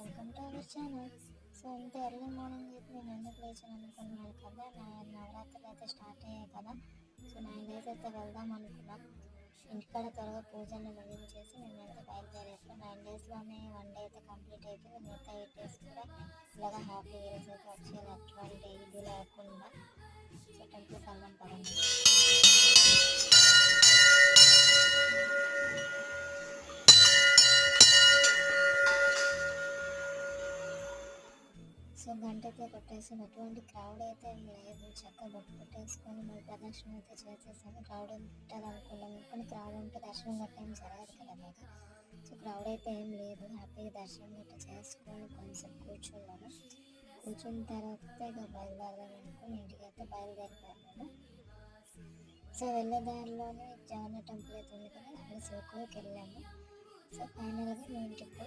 Welcome to our channel. So ఇంత early morning అయితే నేను ఎందుకు లేచాను అనుకున్నాను కదా, నవరాత్రులు అయితే స్టార్ట్ అయ్యాయి కదా. సో 9 days అయితే వెళ్దాం అనుకున్నాం. ఇంటికాడ త్వరగా పూజలు ముగించేసి మేమైతే బయలుదేరేస్తాం. 9 daysలోనే 1 day అయితే కంప్లీట్ అయిపోయింది. మిగతా 8 days కూడా ఇలాగా హ్యాపీ డేస్ అయితే వచ్చేది, అటువంటి ఇది లేకుండా. సో టెంపుల్కి వెళ్దాం పదండి. సో గంట అయితే కొట్టేసాం. ఎటువంటి క్రౌడ్ అయితే ఏం లేదు. చక్కగా బొట్టు పెట్టేసుకొని మరి ప్రదర్శన అయితే చేసేసాము. క్రౌడ్ ఉంటుంది అనుకున్నాము, కానీ క్రౌడ్ ఉంటే దర్శనం గట్ట ఏం జరగదు కదా బాగా. సో క్రౌడ్ అయితే ఏం లేదు. హ్యాపీగా దర్శనం గట్ట చేసుకొని కొంచెం కూర్చున్నాము. కూర్చున్న తర్వాత ఇక బయలుదేరదాం అనుకుని ఇంటికి అయితే బయలుదేరిపోయాము. సో వెళ్ళే దారిలోనే జగన్నాథ్ టెంపుల్ అయితే ఉంది కదా, అక్కడ శివకోకి వెళ్ళాము. సో ఫైనల్గా మేము ఇంటికి